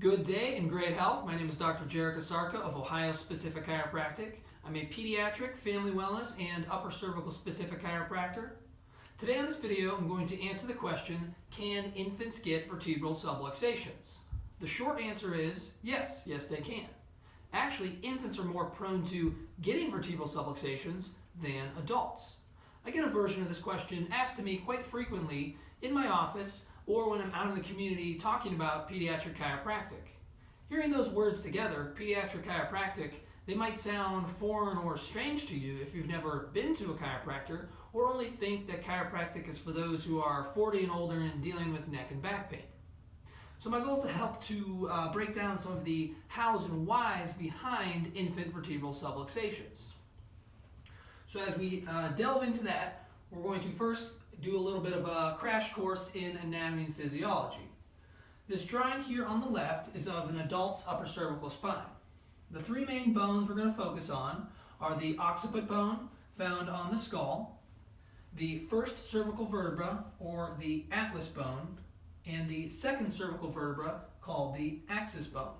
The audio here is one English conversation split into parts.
Good day and great health. My name is Dr. Jerica Sarka of Ohio Specific Chiropractic. I'm a pediatric, family wellness, and upper cervical specific chiropractor. Today on this video, I'm going to answer the question, can infants get vertebral subluxations? The short answer is yes, they can. Actually, infants are more prone to getting vertebral subluxations than adults. I get a version of this question asked to me quite frequently in my office or when I'm out in the community talking about pediatric chiropractic. Hearing those words together, pediatric chiropractic, they might sound foreign or strange to you if you've never been to a chiropractor or only think that chiropractic is for those who are 40 and older and dealing with neck and back pain. So my goal is to help to break down some of the hows and whys behind infant vertebral subluxations. So as we delve into that, we're going to first do a little bit of a crash course in anatomy and physiology. This drawing here on the left is of an adult's upper cervical spine. The three main bones we're going to focus on are the occiput bone found on the skull, the first cervical vertebra or the atlas bone, and the second cervical vertebra called the axis bone.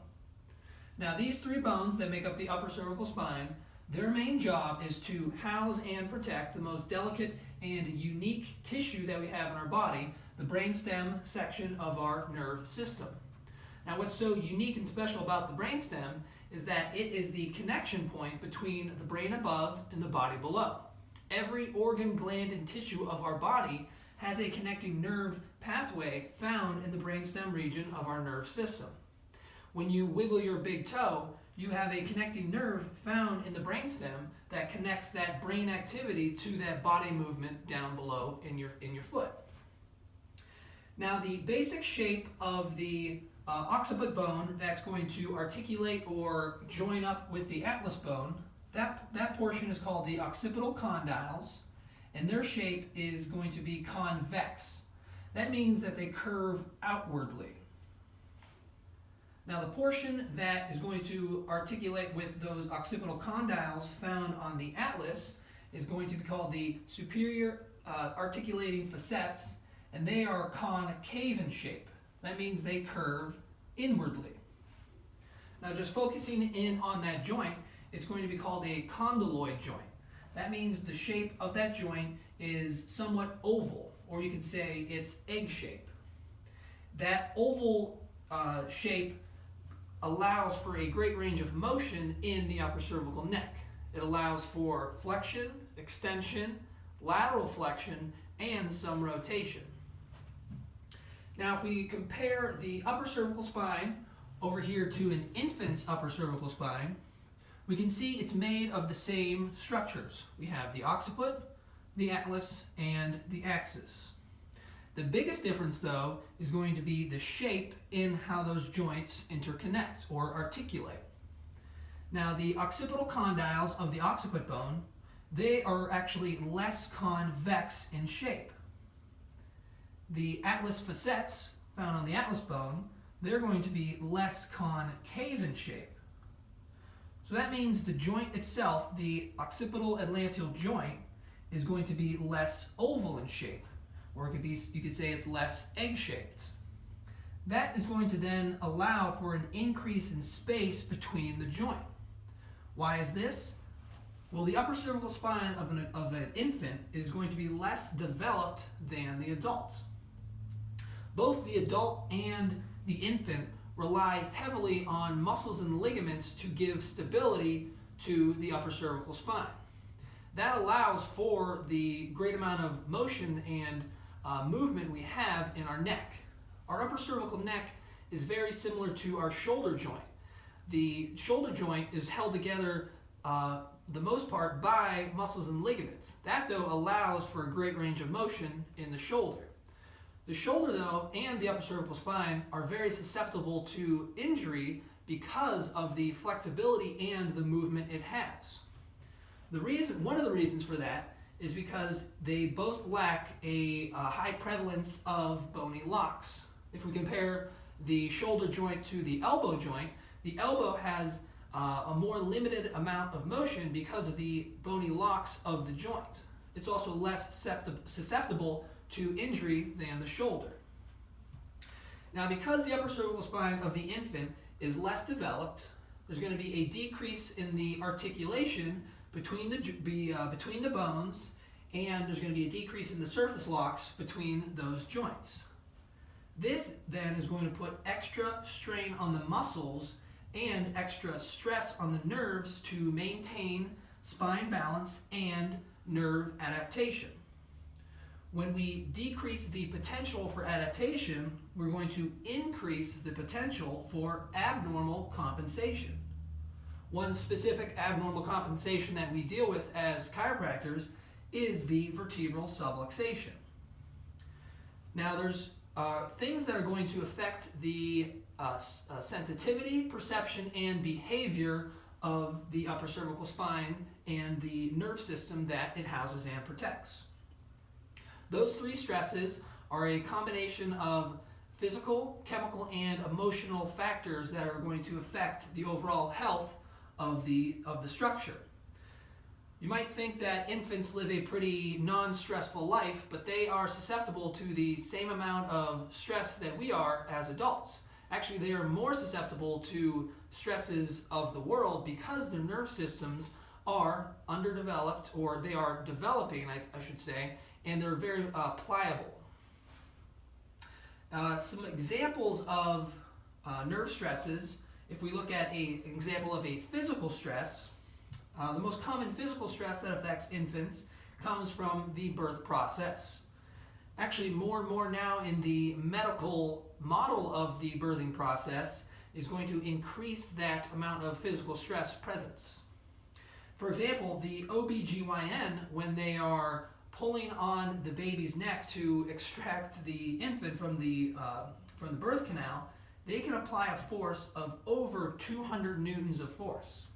Now these three bones that make up the upper cervical spine, their main job is to house and protect the most delicate and unique tissue that we have in our body, the brainstem section of our nerve system. Now what's so unique and special about the brainstem is that it is the connection point between the brain above and the body below. Every organ, gland, and tissue of our body has a connecting nerve pathway found in the brainstem region of our nerve system. When you wiggle your big toe, you have a connecting nerve found in the brainstem that connects that brain activity to that body movement down below in your foot. Now the basic shape of the occiput bone that's going to articulate or join up with the atlas bone, that portion is called the occipital condyles, and their shape is going to be convex. That means that they curve outwardly. Now the portion that is going to articulate with those occipital condyles found on the atlas is going to be called the superior articulating facets, and they are concave in shape. That means they curve inwardly. Now just focusing in on that joint, it's going to be called a condyloid joint. That means the shape of that joint is somewhat oval, or you could say it's egg shape. That oval shape allows for a great range of motion in the upper cervical neck. It allows for flexion, extension, lateral flexion, and some rotation. Now if we compare the upper cervical spine over here to an infant's upper cervical spine, we can see it's made of the same structures. We have the occiput, the atlas, and the axis. The biggest difference, though, is going to be the shape in how those joints interconnect or articulate. Now, the occipital condyles of the occiput bone, they are actually less convex in shape. The atlas facets found on the atlas bone, they're going to be less concave in shape. So that means the joint itself, the occipital atlanteal joint, is going to be less oval in shape, or it could be, you could say it's less egg-shaped. That is going to then allow for an increase in space between the joint. Why is this? Well, the upper cervical spine of an infant is going to be less developed than the adult. Both the adult and the infant rely heavily on muscles and ligaments to give stability to the upper cervical spine. That allows for the great amount of motion and movement we have in our neck. Our upper cervical neck is very similar to our shoulder joint. The shoulder joint is held together the most part by muscles and ligaments. That, though, allows for a great range of motion in the shoulder. The shoulder, though, and the upper cervical spine are very susceptible to injury because of the flexibility and the movement it has. One of the reasons for that is because they both lack a high prevalence of bony locks. If we compare the shoulder joint to the elbow has a more limited amount of motion because of the bony locks of the joint. It's also less susceptible to injury than the shoulder. Now, because the upper cervical spine of the infant is less developed, there's going to be a decrease in the articulation between the bones, and there's going to be a decrease in the surface locks between those joints. This then is going to put extra strain on the muscles and extra stress on the nerves to maintain spine balance and nerve adaptation. When we decrease the potential for adaptation, we're going to increase the potential for abnormal compensation. One specific abnormal compensation that we deal with as chiropractors is the vertebral subluxation. Now, there's things that are going to affect the sensitivity, perception, and behavior of the upper cervical spine and the nerve system that it houses and protects. Those three stresses are a combination of physical, chemical, and emotional factors that are going to affect the overall health of the structure. You might think that infants live a pretty non-stressful life, but they are susceptible to the same amount of stress that we are as adults. Actually, they are more susceptible to stresses of the world because their nerve systems are underdeveloped, or they are developing, I should say, and they're very pliable. Some examples of nerve stresses, if we look at an example of a physical stress, the most common physical stress that affects infants comes from the birth process. Actually, more and more now in the medical model of the birthing process is going to increase that amount of physical stress presence. For example, the OBGYN, when they are pulling on the baby's neck to extract the infant from the birth canal, they can apply a force of over 200 newtons of force.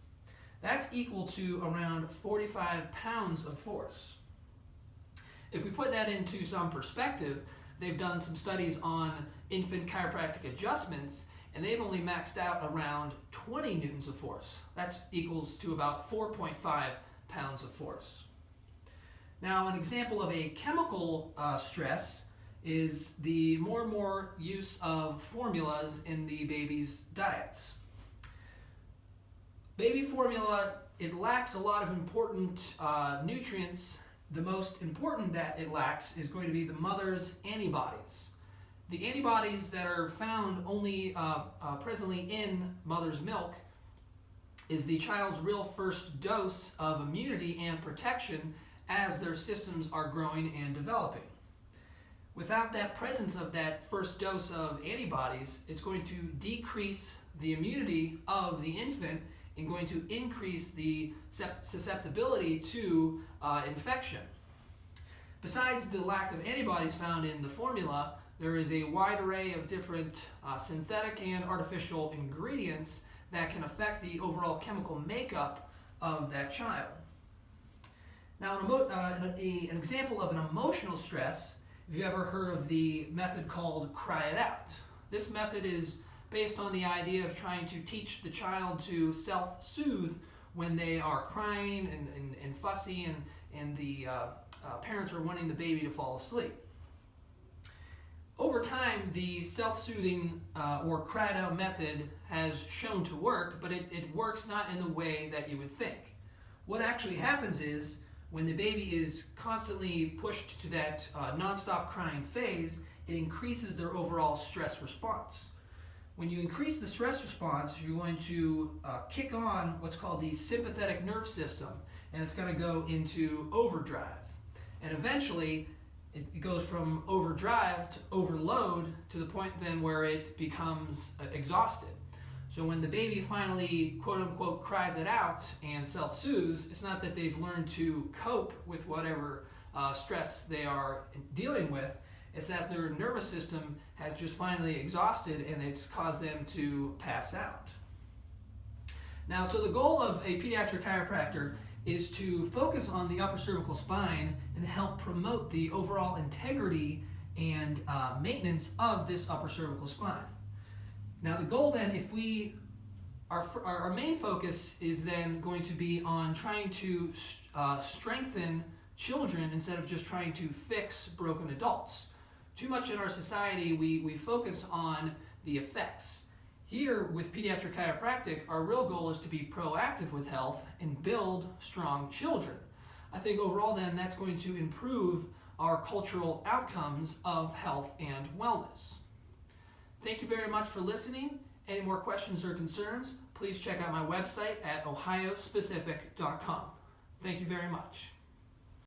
That's equal to around 45 pounds of force. If we put that into some perspective, they've done some studies on infant chiropractic adjustments, and they've only maxed out around 20 newtons of force. That equals to about 4.5 pounds of force. Now, an example of a chemical stress is the more and more use of formulas in the baby's diets. Baby formula, it lacks a lot of important nutrients. The most important that it lacks is going to be the mother's antibodies. The antibodies that are found only presently in mother's milk is the child's real first dose of immunity and protection as their systems are growing and developing. Without that presence of that first dose of antibodies, it's going to decrease the immunity of the infant and going to increase the susceptibility to infection. Besides the lack of antibodies found in the formula, there is a wide array of different synthetic and artificial ingredients that can affect the overall chemical makeup of that child. Now, an example of an emotional stress, if you ever heard of the method called cry it out. This method is based on the idea of trying to teach the child to self-soothe when they are crying and fussy and the parents are wanting the baby to fall asleep. Over time, the self-soothing or cry it out method has shown to work, but it works not in the way that you would think. What actually happens is, when the baby is constantly pushed to that nonstop crying phase, it increases their overall stress response. When you increase the stress response, you're going to kick on what's called the sympathetic nerve system, and it's going to go into overdrive. And eventually, it goes from overdrive to overload to the point then where it becomes exhausted. So when the baby finally, quote unquote, cries it out and self-soothes, it's not that they've learned to cope with whatever stress they are dealing with, it's that their nervous system has just finally exhausted and it's caused them to pass out. Now, so the goal of a pediatric chiropractor is to focus on the upper cervical spine and help promote the overall integrity and maintenance of this upper cervical spine. Now, the goal then, if our main focus is then going to be on trying to strengthen children instead of just trying to fix broken adults. Too much in our society, we focus on the effects. Here, with pediatric chiropractic, our real goal is to be proactive with health and build strong children. I think overall then that's going to improve our cultural outcomes of health and wellness. Thank you very much for listening. Any more questions or concerns, please check out my website at ohiospecific.com. Thank you very much.